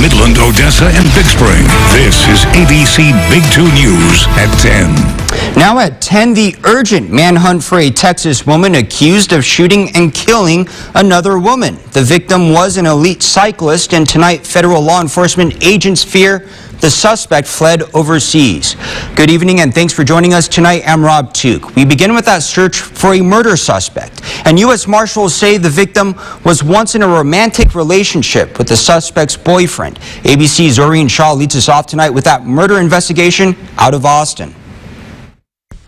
Midland, Odessa, and Big Spring. This is ABC Big 2 News at 10. Now at 10, the urgent manhunt for a Texas woman accused of shooting and killing another woman. The victim was an elite cyclist, and tonight federal law enforcement agents fear the suspect fled overseas. Good evening and thanks for joining us tonight. I'm Rob Took. We begin with that search for a murder suspect. And U.S. Marshals say the victim was once in a romantic relationship with the suspect's boyfriend. ABC's Zoreen Shaw leads us off tonight with that murder investigation out of Austin.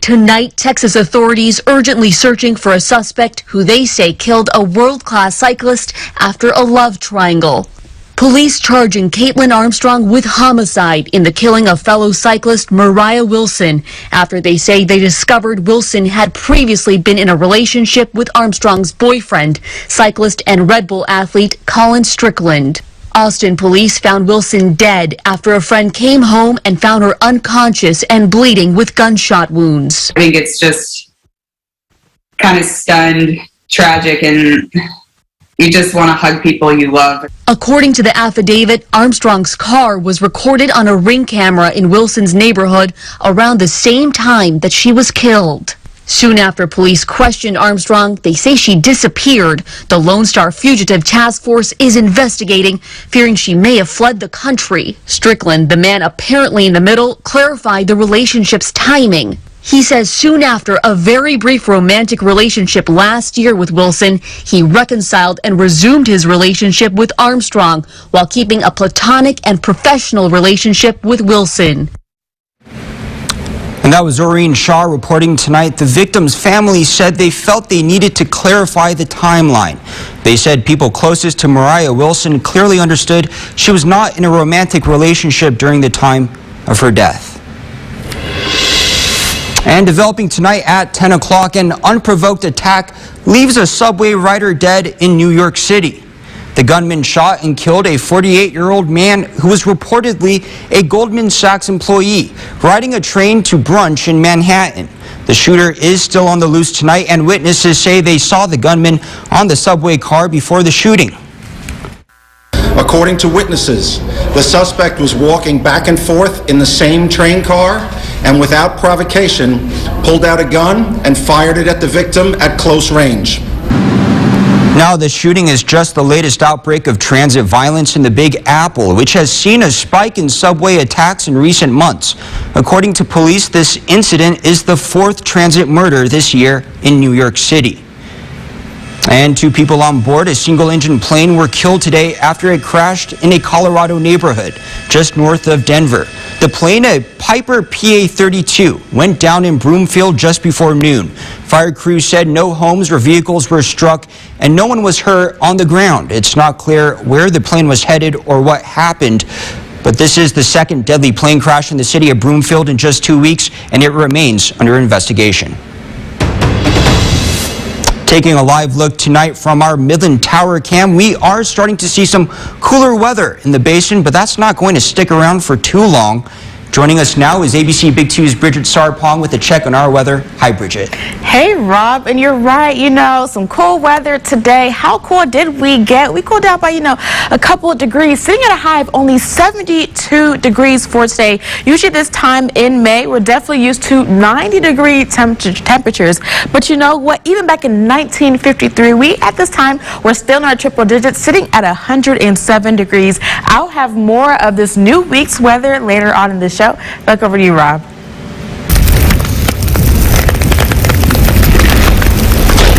Tonight, Texas authorities urgently searching for a suspect who they say killed a world-class cyclist after a love triangle. Police charging Caitlin Armstrong with homicide in the killing of fellow cyclist Mariah Wilson after they say they discovered Wilson had previously been in a relationship with Armstrong's boyfriend, cyclist and Red Bull athlete Colin Strickland. Austin police found Wilson dead after a friend came home and found her unconscious and bleeding with gunshot wounds. I think it's just kind of stunned, tragic, and you just want to hug people you love. According to the affidavit, Armstrong's car was recorded on a Ring camera in Wilson's neighborhood around the same time that she was killed. Soon after police questioned Armstrong, they say she disappeared. The Lone Star Fugitive Task Force is investigating, fearing she may have fled the country. Strickland, the man apparently in the middle, clarified the relationship's timing. He says soon after a very brief romantic relationship last year with Wilson, he reconciled and resumed his relationship with Armstrong while keeping a platonic and professional relationship with Wilson. And that was Zoreen Shaw reporting tonight. The victim's family said they felt they needed to clarify the timeline. They said people closest to Mariah Wilson clearly understood she was not in a romantic relationship during the time of her death. And developing tonight at 10 o'clock, an unprovoked attack leaves a subway rider dead in New York City. The gunman shot and killed a 48-year-old man who was reportedly a Goldman Sachs employee riding a train to brunch in Manhattan. The shooter is still on the loose tonight, and witnesses say they saw the gunman on the subway car before the shooting. According to witnesses, the suspect was walking back and forth in the same train car and without provocation pulled out a gun and fired it at the victim at close range. Now the shooting is just the latest outbreak of transit violence in the Big Apple, which has seen a spike in subway attacks in recent months. According to police, this incident is the fourth transit murder this year in New York City. And 2 people on board a single-engine plane were killed today after it crashed in a Colorado neighborhood just north of Denver. The plane, a Piper PA-32, went down in Broomfield just before noon. Fire crews said no homes or vehicles were struck and no one was hurt on the ground. It's not clear where the plane was headed or what happened, but this is the second deadly plane crash in the city of Broomfield in just 2 weeks, and it remains under investigation. Taking a live look tonight from our Midland Tower cam, we are starting to see some cooler weather in the basin, but that's not going to stick around for too long. Joining us now is ABC Big 2's Bridget Sarpong with a check on our weather. Hi, Bridget. Hey, Rob, and you're right, some cool weather today. How cool did we get? We cooled down by, a couple of degrees, sitting at a high of only 72 degrees for today. Usually this time in May, we're definitely used to 90-degree temperatures. But you know what? Even back in 1953, we, at this time, were still in our triple digits, sitting at 107 degrees. I'll have more of this new week's weather later on in the show. Back over to you, Rob.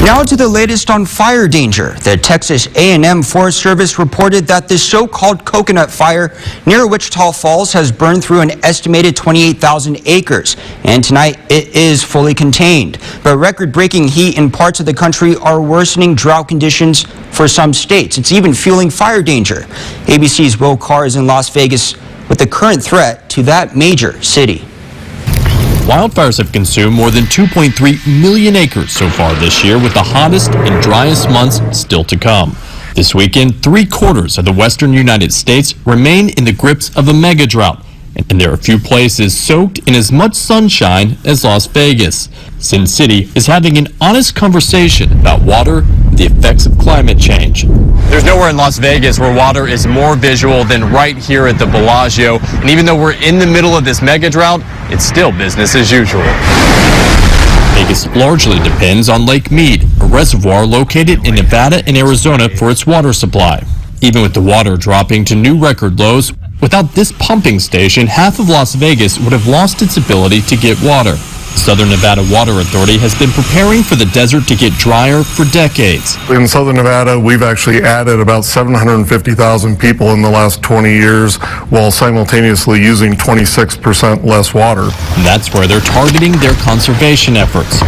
Now to the latest on fire danger. The Texas A&M Forest Service reported that the so-called coconut fire near Wichita Falls has burned through an estimated 28,000 acres, and tonight it is fully contained. But record-breaking heat in parts of the country are worsening drought conditions for some states. It's even fueling fire danger. ABC's Will Carr is in Las Vegas with the current threat to that major city. Wildfires have consumed more than 2.3 million acres so far this year, with the hottest and driest months still to come. This weekend, 3/4 of the western United States remain in the grips of a mega drought. and there are few places soaked in as much sunshine as Las Vegas. Sin City is having an honest conversation about water and the effects of climate change. There's nowhere in Las Vegas where water is more visual than right here at the Bellagio, and even though we're in the middle of this mega drought, it's still business as usual. Vegas largely depends on Lake Mead, a reservoir located in Nevada and Arizona for its water supply. Even with the water dropping to new record lows, without this pumping station, half of Las Vegas would have lost its ability to get water. The Southern Nevada Water Authority has been preparing for the desert to get drier for decades. In Southern Nevada, we've actually added about 750,000 people in the last 20 years while simultaneously using 26% less water. And that's where they're targeting their conservation efforts.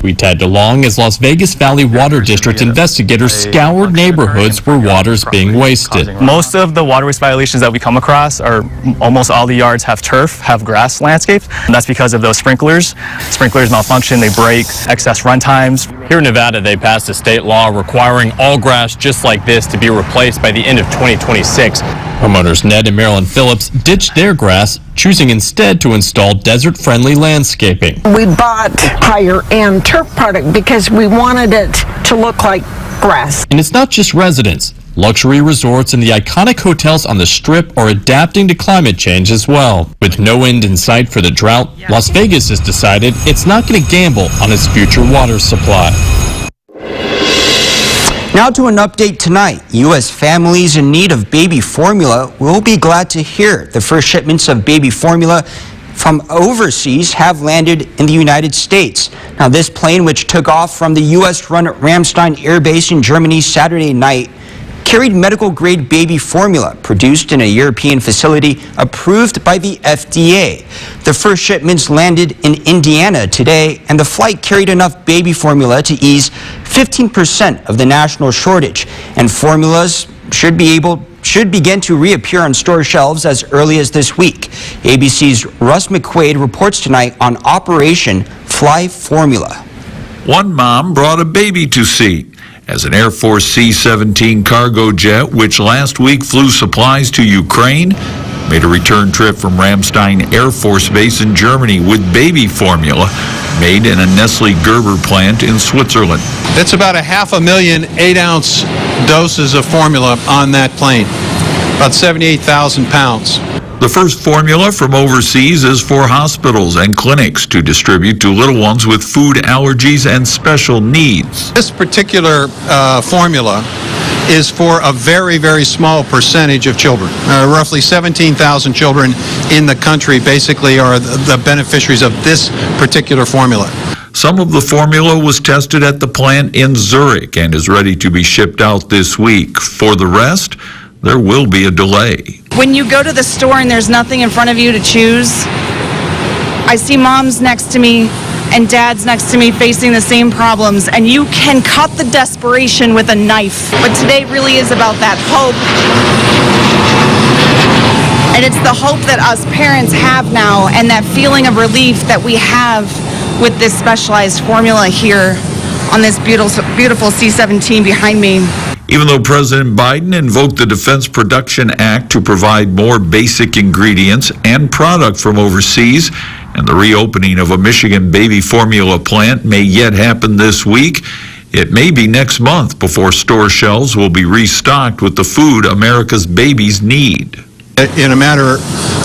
We tagged along as Las Vegas Valley Water District investigators scoured neighborhoods where water's being wasted. Most of the water waste violations that we come across are almost all the yards have turf, have grass landscapes, and that's because of those sprinklers. Sprinklers malfunction, they break, excess run times. Here in Nevada, they passed a state law requiring all grass just like this to be replaced by the end of 2026. Homeowners Ned and Marilyn Phillips ditched their grass, choosing instead to install desert-friendly landscaping. We bought higher-end turf product because we wanted it to look like grass. And it's not just residents. Luxury resorts and the iconic hotels on the Strip are adapting to climate change as well. With no end in sight for the drought, Las Vegas has decided it's not going to gamble on its future water supply. Now to an update tonight. U.S. families in need of baby formula will be glad to hear the first shipments of baby formula from overseas have landed in the United States. Now, this plane, which took off from the U.S.-run Ramstein Air Base in Germany Saturday night, carried medical-grade baby formula produced in a European facility approved by the FDA. The first shipments landed in Indiana today, and the flight carried enough baby formula to ease 15% of the national shortage, and formulas should begin to reappear on store shelves as early as this week. ABC's Russ McQuaid reports tonight on Operation Fly Formula. One mom brought a baby to see as an Air Force C-17 cargo jet, which last week flew supplies to Ukraine, made a return trip from Ramstein Air Force Base in Germany with baby formula made in a Nestle Gerber plant in Switzerland. It's about 500,000 8-ounce doses of formula on that plane, about 78,000 pounds. The first formula from overseas is for hospitals and clinics to distribute to little ones with food allergies and special needs. This particular formula is for a very, very small percentage of children. Roughly 17,000 children in the country basically are the beneficiaries of this particular formula. Some of the formula was tested at the plant in Zurich and is ready to be shipped out this week. For the rest, there will be a delay. When you go to the store and there's nothing in front of you to choose, I see moms next to me and dads next to me facing the same problems, and you can cut the desperation with a knife. But today really is about that hope. And it's the hope that us parents have now, and that feeling of relief that we have with this specialized formula here on this beautiful C-17 behind me. Even though President Biden invoked the Defense Production Act to provide more basic ingredients and product from overseas, and the reopening of a Michigan baby formula plant may yet happen this week, it may be next month before store shelves will be restocked with the food America's babies need. In a matter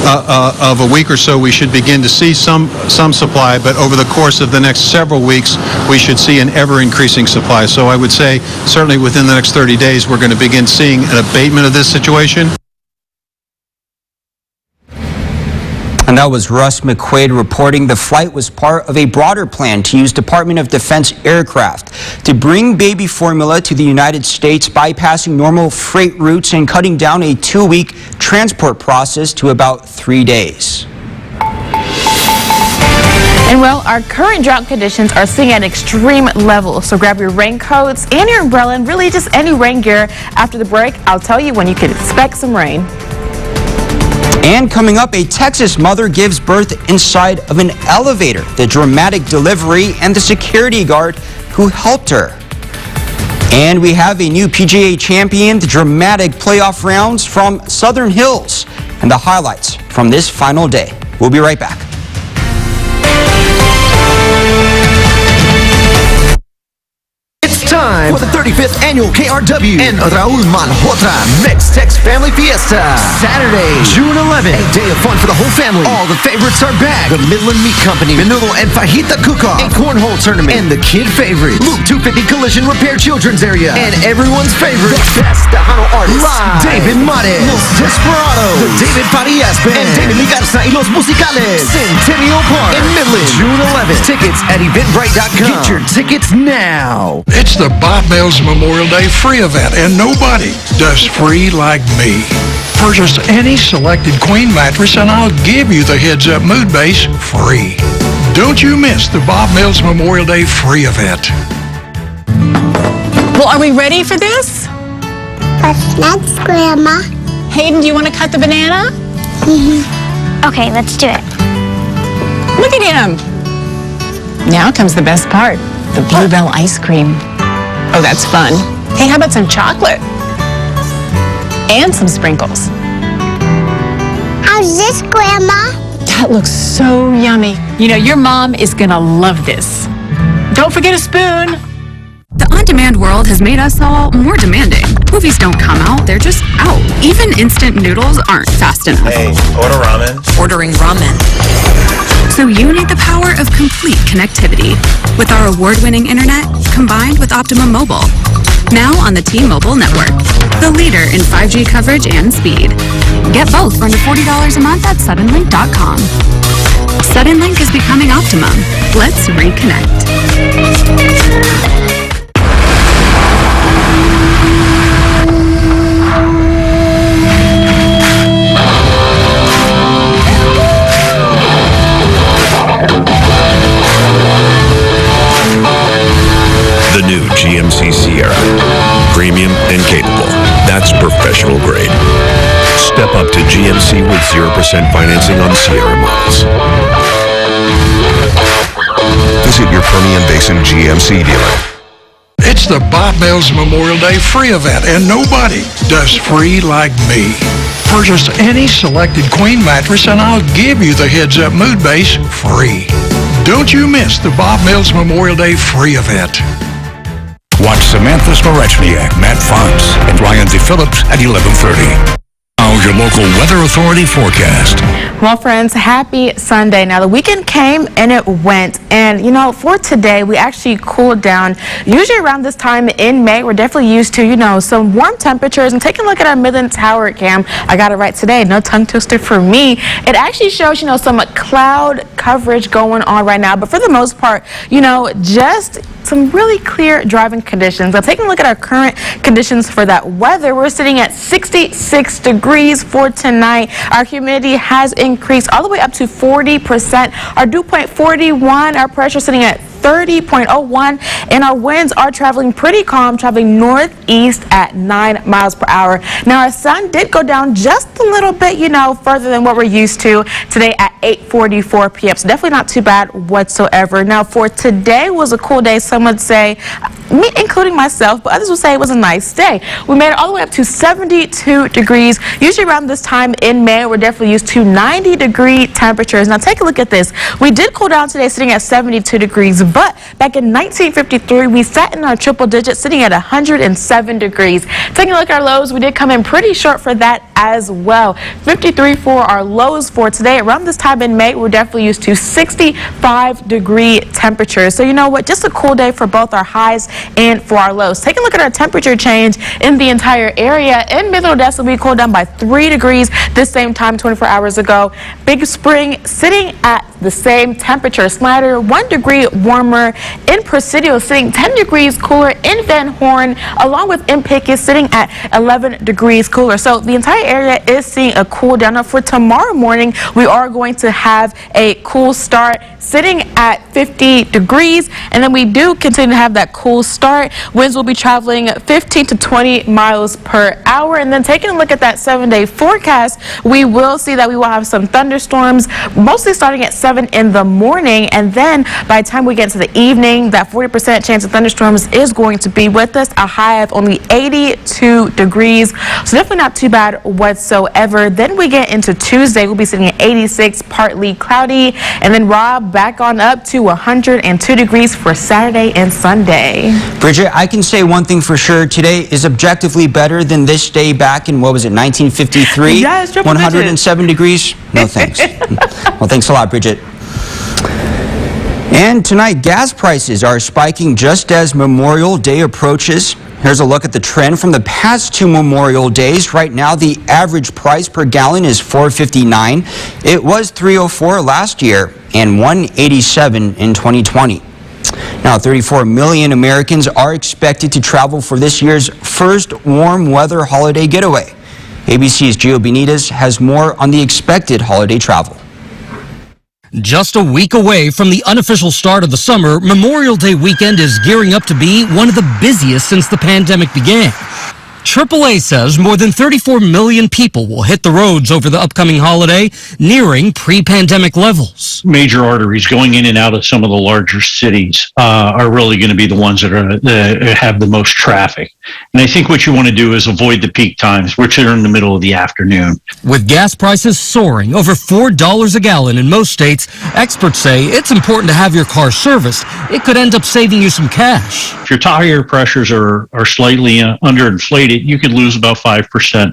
of a week or so, we should begin to see some supply, but over the course of the next several weeks, we should see an ever-increasing supply. So I would say, certainly within the next 30 days, we're going to begin seeing an abatement of this situation. And that was Russ McQuaid reporting. The flight was part of a broader plan to use Department of Defense aircraft to bring baby formula to the United States, bypassing normal freight routes and cutting down a 2-week transport process to about 3 days. And well, our current drought conditions are seeing an extreme level. So grab your raincoats and your umbrella and really just any rain gear. After the break, I'll tell you when you can expect some rain. And coming up, a Texas mother gives birth inside of an elevator, the dramatic delivery, and the security guard who helped her. And we have a new PGA champion, the dramatic playoff rounds from Southern Hills, and the highlights from this final day. We'll be right back. Time for the 35th annual KRW and Raul Malhotra Mex-Tex Family Fiesta. Saturday, June 11th. A day of fun for the whole family. All the favorites are back. The Midland Meat Company, Menudo and Fajita Cook-Off, a cornhole tournament, and the kid favorites, Loop 250 Collision Repair Children's Area, and everyone's favorite, the best Tejano artists, live, David Mares, Los Desperados, the David Farias Band, and David Ligarza y Los Musicales, Centennial Park in Midland, June 11th. Tickets at eventbrite.com. Get your tickets now. It's the Bob Mills Memorial Day free event, and nobody does free like me. Purchase any selected queen mattress, and I'll give you the Heads Up Mood Base free. Don't you miss the Bob Mills Memorial Day free event. Well, are we ready for this? Let's, Grandma. Hayden, do you want to cut the banana? Okay, let's do it. Look at him. Now comes the best part, the Bluebell ice cream. Oh, that's fun. Hey, how about some chocolate? And some sprinkles. How's this, Grandma? That looks so yummy. You know, your mom is gonna love this. Don't forget a spoon. The on-demand world has made us all more demanding. Movies don't come out, they're just out. Even instant noodles aren't fast enough. Hey, order ramen. Ordering ramen. So you need the power of complete connectivity with our award-winning internet combined with Optimum Mobile. Now on the T-Mobile network, the leader in 5G coverage and speed. Get both for under $40 a month at Suddenlink.com. Suddenlink is becoming Optimum. Let's reconnect. The new GMC Sierra. Premium and capable. That's professional grade. Step up to GMC with 0% financing on Sierra models. Visit your Permian Basin GMC dealer. It's the Bob Mills Memorial Day free event, and nobody does free like me. Purchase any selected queen mattress, and I'll give you the Heads Up Mood Base free. Don't you miss the Bob Mills Memorial Day free event. Watch Samantha Smarechniak, Matt Fonts, and Ryan D. Phillips at 11:30. Now your local weather authority forecast. Well, friends, happy Sunday. Now, the weekend came and it went. And, you know, for today, we actually cooled down. Usually around this time in May, we're definitely used to, you know, some warm temperatures. And taking a look at our Midland Tower cam, I got it right today. No tongue twister for me. It actually shows, you know, some cloud coverage going on right now. But for the most part, you know, just some really clear driving conditions. I'm taking a look at our current conditions for that weather. We're sitting at 66 degrees for tonight. Our humidity has increased all the way up to 40%. Our dew point 41. Our pressure sitting at 30.01, and our winds are traveling pretty calm, traveling northeast at 9 miles per hour. Now, our sun did go down just a little bit, you know, further than what we're used to today at 8:44 p.m. So definitely not too bad whatsoever. Now, for today was a cool day. Some would say, me including myself, but others would say it was a nice day. We made it all the way up to 72 degrees. Usually around this time in May, we're definitely used to 90-degree temperatures. Now, take a look at this. We did cool down today, sitting at 72 degrees. But back in 1953, we sat in our triple digits, sitting at 107 degrees. Taking a look at our lows, we did come in pretty short for that as well. 53 for our lows for today. Around this time in May, we're definitely used to 65-degree temperatures. So you know what? Just a cool day for both our highs and for our lows. Take a look at our temperature change in the entire area. In Midland, Odessa, we cooled down by 3 degrees this same time 24 hours ago. Big Spring sitting at the same temperature. Slider 1 degree warmer. In Presidio sitting 10 degrees cooler. In Van Horn, along with in Pickett, sitting at 11 degrees cooler. So the entire area is seeing a cool down. Now for tomorrow morning, we are going to have a cool start, sitting at 50 degrees, and then we do continue to have that cool start. Winds will be traveling 15 to 20 miles per hour. And then taking a look at that 7-day forecast, we will see that we will have some thunderstorms mostly starting at 7 in the morning. And then by the time we get to the evening, that 40% chance of thunderstorms is going to be with us. A high of only 82 degrees. So definitely not too bad whatsoever. Then we get into Tuesday. We'll be sitting at 86, partly cloudy. And then Rob, back on up to 102 degrees for Saturday and Sunday. Bridget, I can say one thing for sure. Today is objectively better than this day back in, what was it, 1953? Yes, 107 degrees? No thanks. Well, thanks a lot, Bridget. And tonight, gas prices are spiking just as Memorial Day approaches. Here's a look at the trend from the past two Memorial Days. Right now, the average price per gallon is $4.59. It was $3.04 last year and $1.87 in 2020. Now, 34 million Americans are expected to travel for this year's first warm weather holiday getaway. ABC's Gio Benitez has more on the expected holiday travel. Just a week away from the unofficial start of the summer, Memorial Day weekend is gearing up to be one of the busiest since the pandemic began. AAA says more than 34 million people will hit the roads over the upcoming holiday, nearing pre-pandemic levels. Major arteries going in and out of some of the larger cities are really going to be the ones that have the most traffic. And I think what you want to do is avoid the peak times, which are in the middle of the afternoon. With gas prices soaring over $4 a gallon in most states, experts say it's important to have your car serviced. It could end up saving you some cash. If your tire pressures are slightly underinflated, you could lose about 5%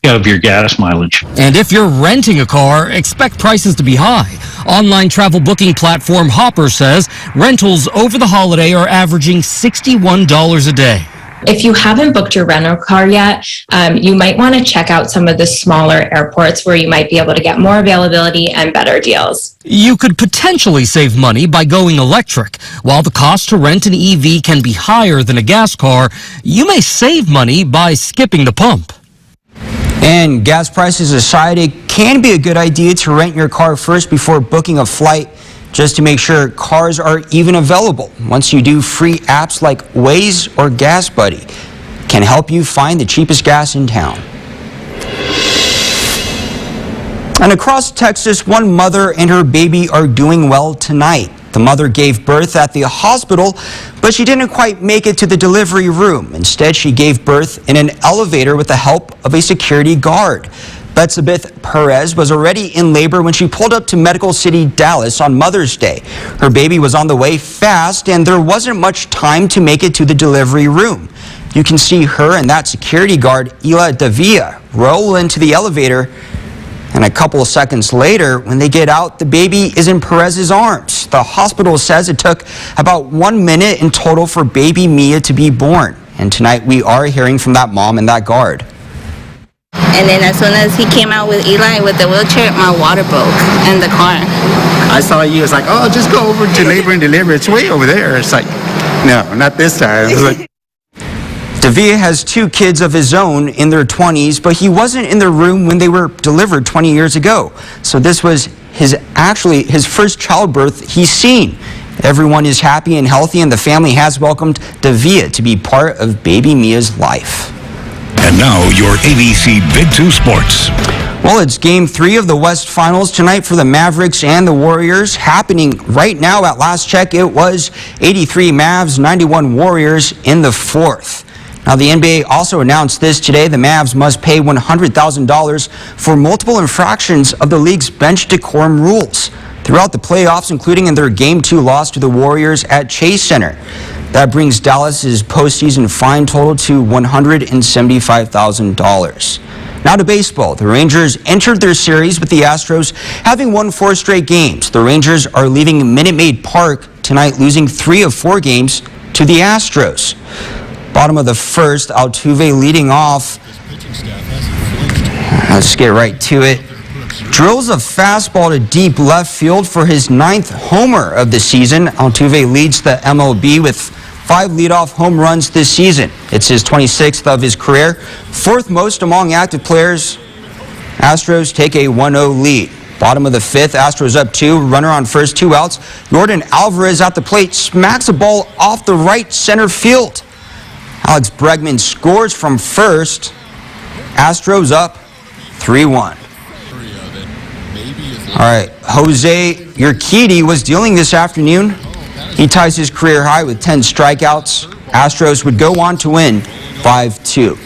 of your gas mileage. And if you're renting a car, expect prices to be high. Online travel booking platform Hopper says rentals over the holiday are averaging $61 a day. If you haven't booked your rental car yet, you might want to check out some of the smaller airports where you might be able to get more availability and better deals. You could potentially save money by going electric. While the cost to rent an EV can be higher than a gas car, you may save money by skipping the pump. And gas prices aside, it can be a good idea to rent your car first before booking a flight, just to make sure cars are even available. Once you do, free apps like Waze or Gas Buddy can help you find the cheapest gas in town. And across Texas, one mother and her baby are doing well tonight. The mother gave birth at the hospital, but she didn't quite make it to the delivery room. Instead, she gave birth in an elevator with the help of a security guard. Betsabeth Perez was already in labor when she pulled up to Medical City, Dallas on Mother's Day. Her baby was on the way fast, and there wasn't much time to make it to the delivery room. You can see her and that security guard, Ila Davia, roll into the elevator. And a couple of seconds later, when they get out, the baby is in Perez's arms. The hospital says it took about 1 minute in total for baby Mia to be born. And tonight we are hearing from that mom and that guard. And then as soon as he came out with Eli with the wheelchair, my water broke in the car. I saw you, it's like, oh, just go over to labor and delivery. It's way over there. It's like, no, not this time. It's like, Davia has two kids of his own in their 20s, but he wasn't in the room when they were delivered 20 years ago. So this was his first childbirth he's seen. Everyone is happy and healthy, and the family has welcomed Davia to be part of baby Mia's life. And now your ABC Big 2 Sports. Well, it's Game 3 of the West Finals tonight for the Mavericks and the Warriors. Happening right now at last check, it was 83 Mavs, 91 Warriors in the fourth. Now, the NBA also announced this today. The Mavs must pay $100,000 for multiple infractions of the league's bench decorum rules throughout the playoffs, including in their Game 2 loss to the Warriors at Chase Center. That brings Dallas's postseason fine total to $175,000. Now to baseball. The Rangers entered their series with the Astros, having won 4 straight games. The Rangers are leaving Minute Maid Park tonight, losing 3 of 4 games to the Astros. Bottom of the first, Altuve leading off. Let's get right to it. Drills a fastball to deep left field for his 9th homer of the season. Altuve leads the MLB with 5 leadoff home runs this season. It's his 26th of his career, 4th most among active players. Astros take a 1-0 lead. Bottom of the 5th, Astros up 2, runner on first, 2 outs. Jordan Alvarez at the plate smacks a ball off the right center field. Alex Bregman scores from first. Astros up 3-1. All right, Jose Urquidy was dealing this afternoon. He ties his career high with 10 strikeouts. Astros would go on to win 5-2.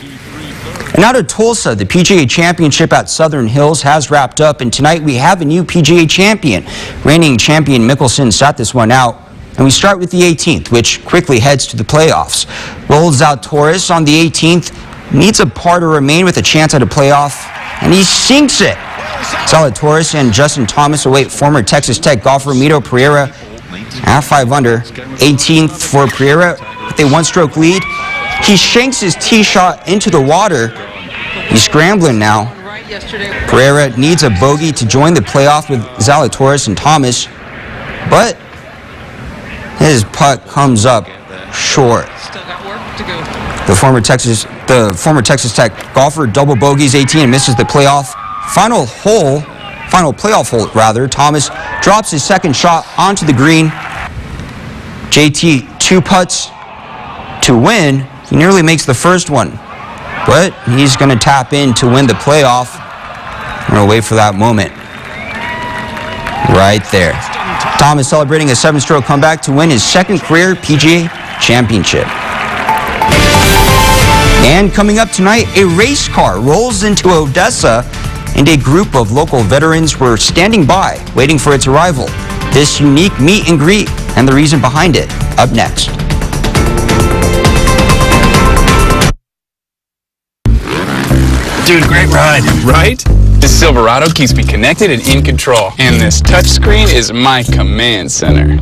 And out of Tulsa, the PGA Championship at Southern Hills has wrapped up, and tonight we have a new PGA champion. Reigning champion Mickelson sat this one out. And we start with the 18th, which quickly heads to the playoffs. Raul Zalatoris on the 18th needs a par to remain with a chance at a playoff, and he sinks it. Zalatoris and Justin Thomas await former Texas Tech golfer Mito Pereira at 5 under. 18th for Pereira with a one-stroke lead. He shanks his tee shot into the water. He's scrambling now. Pereira needs a bogey to join the playoff with Zalatoris and Thomas, but his putt comes up short. The former Texas Tech golfer double bogeys 18 and misses the playoff. Final playoff hole rather. Thomas drops his second shot onto the green. JT 2 putts to win. He nearly makes the first one, but he's going to tap in to win the playoff. I'm going to wait for that moment. Right there. Thomas celebrating a 7-stroke comeback to win his second career PGA Championship. And coming up tonight, a race car rolls into Odessa, and a group of local veterans were standing by, waiting for its arrival. This unique meet and greet and the reason behind it, up next. Dude, great ride, right? This Silverado keeps me connected and in control. And this touchscreen is my command center.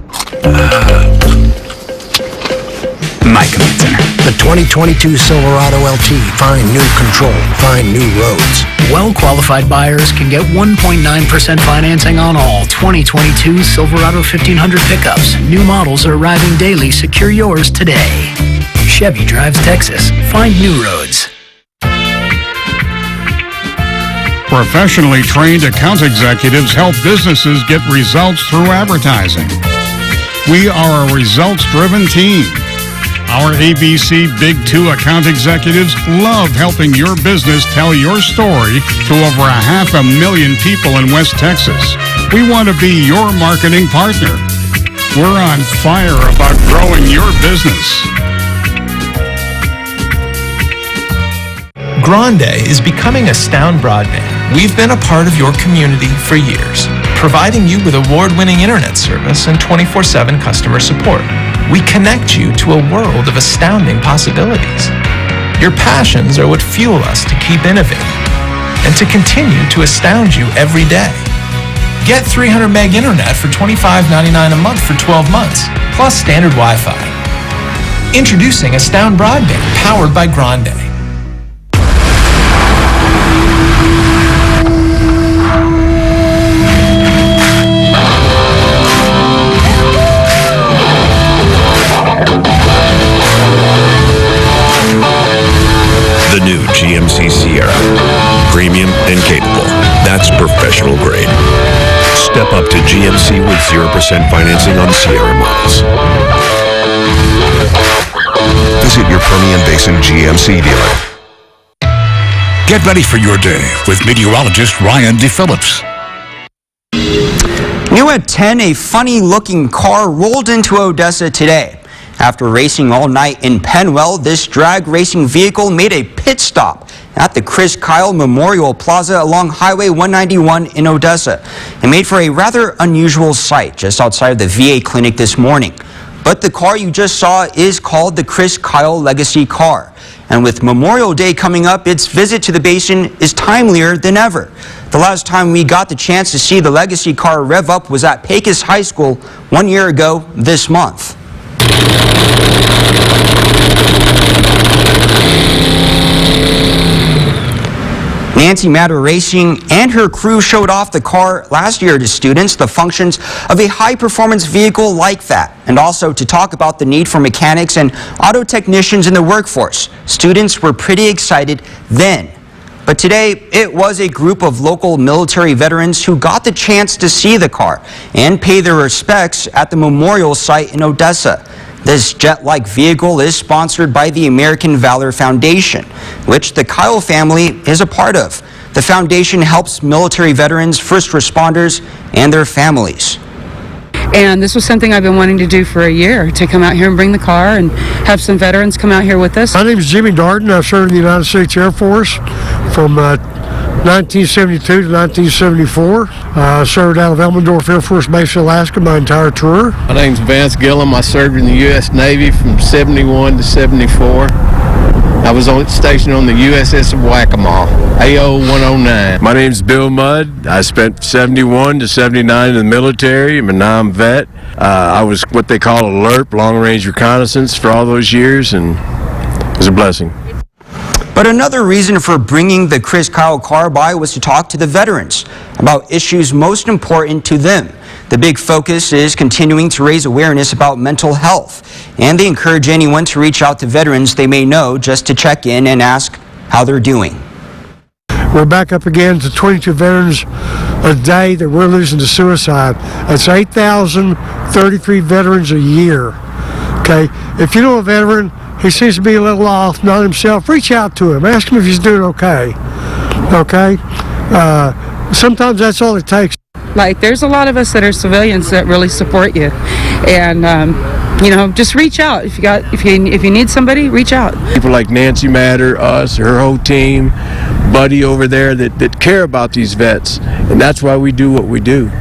My command center. The 2022 Silverado LT. Find new control. Find new roads. Well-qualified buyers can get 1.9% financing on all 2022 Silverado 1500 pickups. New models are arriving daily. Secure yours today. Chevy drives Texas. Find new roads. Professionally trained account executives help businesses get results through advertising. We are a results-driven team. Our ABC Big 2 account executives love helping your business tell your story to over 500,000 people in West Texas. We want to be your marketing partner. We're on fire about growing your business. Grande is becoming Astound Broadband. We've been a part of your community for years, providing you with award-winning internet service and 24/7 customer support. We connect you to a world of astounding possibilities. Your passions are what fuel us to keep innovating and to continue to astound you every day. Get 300 meg internet for $25.99 a month for 12 months, plus standard Wi-Fi. Introducing Astound Broadband, powered by Grande. The new GMC Sierra. Premium and capable. That's professional grade. Step up to GMC with 0% financing on Sierra models. Visit your Permian Basin GMC dealer. Get ready for your day with meteorologist Ryan DePhillips. New at 10, a funny-looking car rolled into Odessa today. After racing all night in Penwell, this drag racing vehicle made a pit stop at the Chris Kyle Memorial Plaza along Highway 191 in Odessa. It made for a rather unusual sight just outside of the VA clinic this morning. But the car you just saw is called the Chris Kyle Legacy Car. And with Memorial Day coming up, its visit to the basin is timelier than ever. The last time we got the chance to see the Legacy Car rev up was at Pecos High School 1 year ago this month. Nancy Matter Racing and her crew showed off the car last year to students, the functions of a high-performance vehicle like that, and also to talk about the need for mechanics and auto technicians in the workforce. Students were pretty excited then. But today, it was a group of local military veterans who got the chance to see the car and pay their respects at the memorial site in Odessa. This jet-like vehicle is sponsored by the American Valor Foundation, which the Kyle family is a part of. The foundation helps military veterans, first responders, and their families. And this was something I've been wanting to do for a year, to come out here and bring the car and have some veterans come out here with us. My name is Jimmy Darden. I served in the United States Air Force from 1972 to 1974. I served out of Elmendorf Air Force Base, Alaska, my entire tour. My name's Vance Gillum. I served in the U.S. Navy from 71 to 74. I was stationed on the USS Waccamaw, AO 109. My name's Bill Mudd. I spent 71 to 79 in the military. I'm a non-vet. I was what they call alert, long-range reconnaissance for all those years, and it was a blessing. But another reason for bringing the Chris Kyle car by was to talk to the veterans about issues most important to them. The big focus is continuing to raise awareness about mental health, and they encourage anyone to reach out to veterans they may know just to check in and ask how they're doing. We're back up again to 22 veterans a day that we're losing to suicide. That's 8,033 veterans a year. Okay, if you know a veteran, he seems to be a little off, not himself, reach out to him. Ask him if he's doing okay. Okay? Sometimes that's all it takes. Like, there's a lot of us that are civilians that really support you. And, you know, just reach out. If you need somebody, reach out. People like Nancy Matter, us, her whole team, Buddy over there that care about these vets. And that's why we do what we do.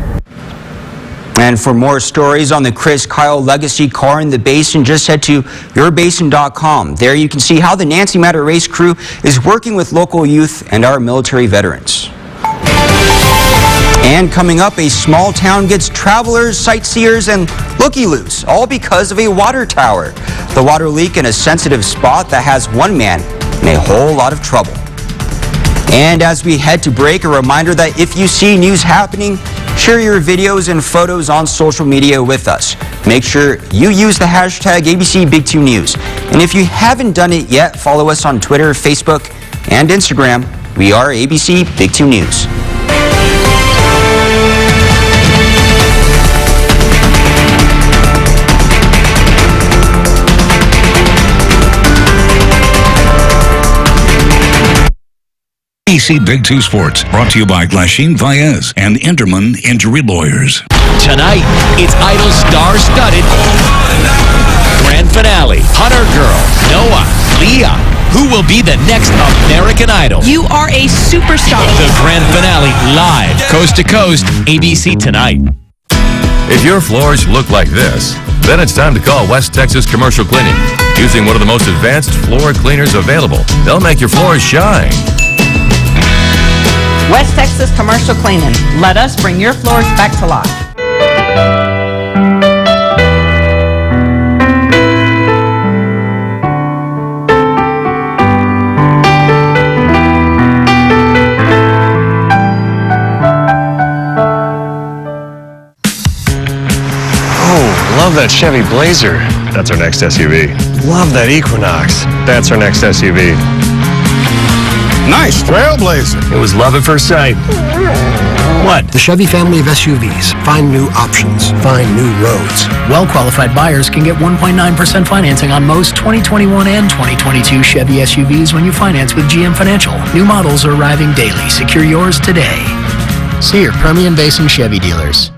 And for more stories on the Chris Kyle Legacy car in the Basin, just head to yourbasin.com. There you can see how the Nancy Matter race crew is working with local youth and our military veterans. And coming up, a small town gets travelers, sightseers, and looky-loos, all because of a water tower. The water leak in a sensitive spot that has one man in a whole lot of trouble. And as we head to break, a reminder that if you see news happening, share your videos and photos on social media with us. Make sure you use the hashtag ABC Big 2 News. And if you haven't done it yet, follow us on Twitter, Facebook, and Instagram. We are ABC Big 2 News. ABC Big 2 Sports, brought to you by Glasheen Vaez and Enderman Injury Lawyers. Tonight, it's Idol star-studded grand finale. Hunter Girl, Noah, Leah. Who will be the next American Idol? You are a superstar. The grand finale live, coast to coast, ABC Tonight. If your floors look like this, then it's time to call West Texas Commercial Cleaning. Using one of the most advanced floor cleaners available, they'll make your floors shine. West Texas Commercial Cleaning. Let us bring your floors back to life. Oh, love that Chevy Blazer. That's our next SUV. Love that Equinox. That's our next SUV. Nice Trailblazer. It was love at first sight. What? The Chevy family of SUVs. Find new options. Find new roads. Well-qualified buyers can get 1.9% financing on most 2021 and 2022 Chevy SUVs when you finance with GM Financial. New models are arriving daily. Secure yours today. See your Permian Basin Chevy dealers.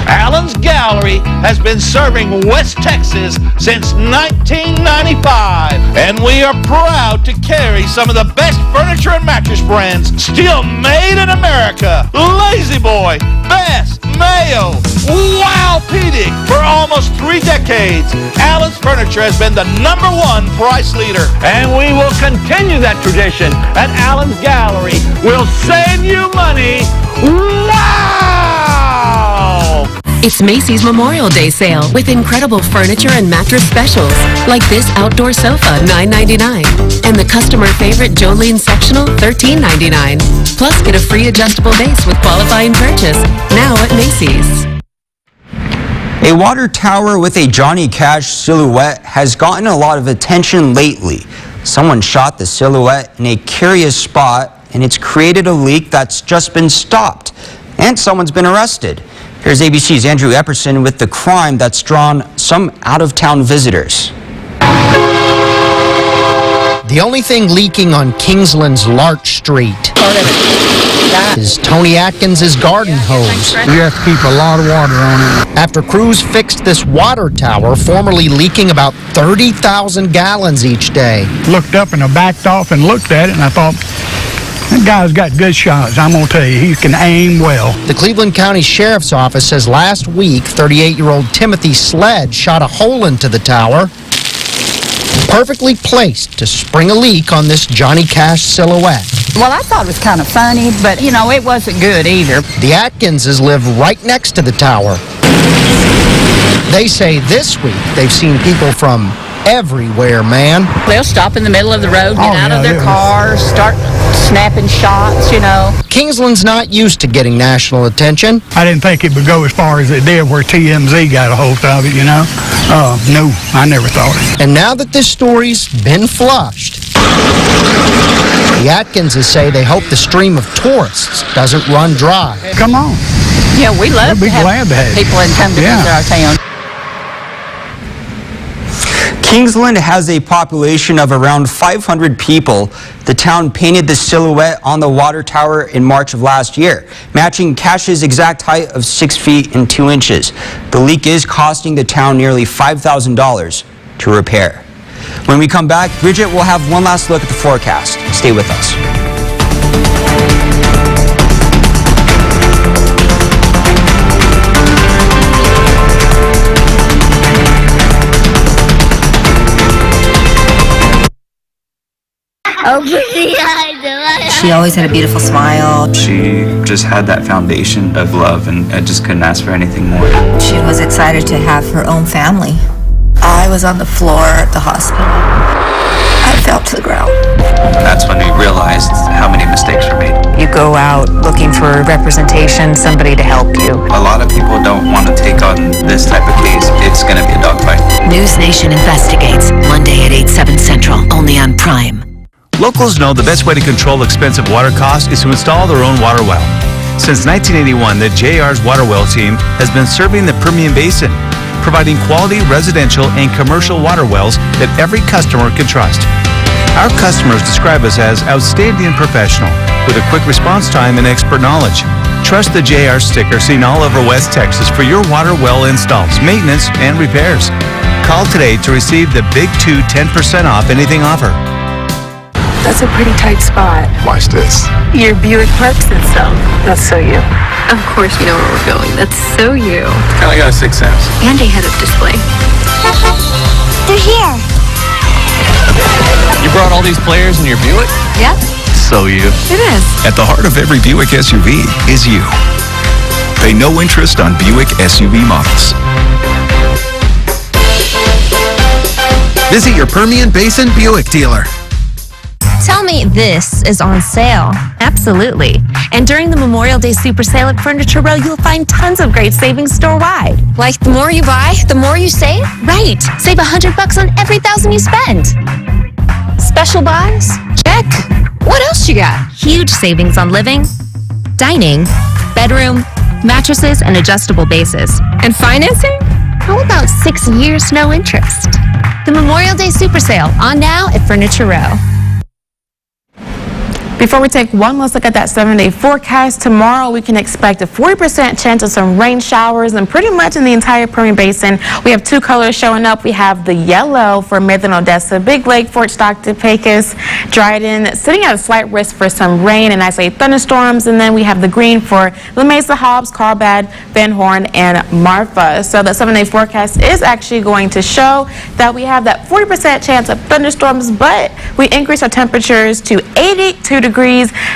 Allen's Gallery has been serving West Texas since 1995, and we are proud to carry some of the best furniture and mattress brands still made in America. Lazy Boy, Best, Mayo, Wow-Pedic. For almost 3 decades, Allen's Furniture has been the #1 price leader, and we will continue that tradition at Allen's Gallery. We'll save you money. Wow! It's Macy's Memorial Day sale with incredible furniture and mattress specials, like this outdoor sofa, $9.99, and the customer favorite Jolene sectional, $13.99. Plus, get a free adjustable base with qualifying purchase, now at Macy's. A water tower with a Johnny Cash silhouette has gotten a lot of attention lately. Someone shot the silhouette in a curious spot, and it's created a leak that's just been stopped, and someone's been arrested. Here's ABC's Andrew Epperson with the crime that's drawn some out-of-town visitors. The only thing leaking on Kingsland's Larch Street is Tony Atkins' garden hose. You have to keep a lot of water on it. After crews fixed this water tower, formerly leaking about 30,000 gallons each day. Looked up and I backed off and looked at it, and I thought, that guy's got good shots. I'm going to tell you, he can aim well. The Cleveland County Sheriff's Office says last week, 38-year-old Timothy Sled shot a hole into the tower, perfectly placed to spring a leak on this Johnny Cash silhouette. Well, I thought it was kind of funny, but, you know, it wasn't good either. The Atkinses live right next to the tower. They say this week they've seen people from everywhere, man. They'll stop in the middle of the road, get out of their cars, start snapping shots, you know. Kingsland's not used to getting national attention. I didn't think it would go as far as it did where TMZ got a hold of it, you know. No, I never thought it. And now that this story's been flushed, the Atkinses say they hope the stream of tourists doesn't run dry. Come on. Yeah, we love to have people in come to visit our town. Kingsland has a population of around 500 people. The town painted the silhouette on the water tower in March of last year, matching Cash's exact height of 6 feet and 2 inches. The leak is costing the town nearly $5,000 to repair. When we come back, Bridget will have one last look at the forecast. Stay with us. She always had a beautiful smile. She just had that foundation of love, and I just couldn't ask for anything more. She was excited to have her own family. I was on the floor at the hospital. I fell to the ground. That's when we realized how many mistakes were made. You go out looking for representation, somebody to help you. A lot of people don't want to take on this type of case. It's going to be a dogfight. News Nation investigates Monday at 8/7 Central, only on Prime. Locals know the best way to control expensive water costs is to install their own water well. Since 1981, the JR's Water Well team has been serving the Permian Basin, providing quality residential and commercial water wells that every customer can trust. Our customers describe us as outstanding and professional, with a quick response time and expert knowledge. Trust the JR sticker seen all over West Texas for your water well installs, maintenance, and repairs. Call today to receive the Big 2 10% off anything offer. That's a pretty tight spot. Watch this. Your Buick Park system. That's so you. Of course you know where we're going. That's so you. Kinda got a sixth sense. And a head-up display. They're here. You brought all these players in your Buick? Yep. So you. It is. At the heart of every Buick SUV is you. Pay no interest on Buick SUV models. Visit your Permian Basin Buick dealer. Tell me this is on sale. Absolutely. And during the Memorial Day Super Sale at Furniture Row, you'll find tons of great savings store-wide. Like the more you buy, the more you save? Right. Save $100 on every $1,000 you spend. Special buys? Check. What else you got? Huge savings on living, dining, bedroom, mattresses, and adjustable bases. And financing? How about 6 years, no interest? The Memorial Day Super Sale, on now at Furniture Row. Before we take one last look at that 7-day forecast, tomorrow we can expect a 40% chance of some rain showers and pretty much in the entire Permian Basin. We have two colors showing up. We have the yellow for Midland, Odessa, Big Lake, Fort Stockton, Pecos, Dryden, sitting at a slight risk for some rain and isolated thunderstorms. And then we have the green for La Mesa, Hobbs, Carlbad, Van Horn, and Marfa. So the 7-day forecast is actually going to show that we have that 40% chance of thunderstorms, but we increase our temperatures to 82 degrees.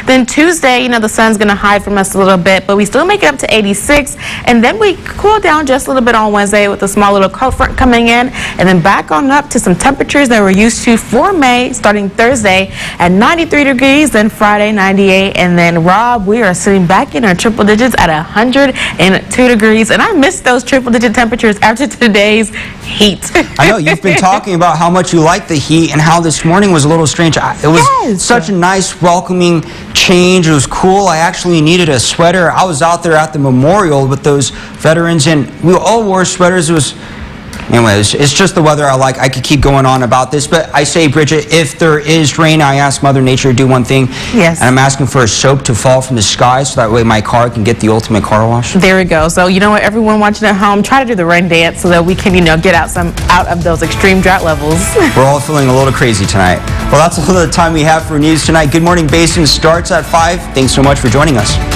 Then Tuesday, the sun's going to hide from us a little bit, but we still make it up to 86. And then we cool down just a little bit on Wednesday with a small little cold front coming in, and then back on up to some temperatures that we're used to for May, starting Thursday at 93 degrees, then Friday 98. And then Rob, we are sitting back in our triple digits at 102 degrees. And I miss those triple digit temperatures after today's heat. I know you've been talking about how much you like the heat and how this morning was a little strange. It was such a nice, welcoming change. It was cool. I actually needed a sweater. I was out there at the memorial with those veterans, and we all wore sweaters. It was Anyways, it's just the weather I like. I could keep going on about this, but I say, Bridget, if there is rain, I ask Mother Nature to do one thing. Yes. And I'm asking for a soap to fall from the sky so that way my car can get the ultimate car wash. There we go. So you know what, everyone watching at home, try to do the rain dance so that we can, get out of those extreme drought levels. We're all feeling a little crazy tonight. Well, that's all the time we have for news tonight. Good Morning Basin starts at 5. Thanks so much for joining us.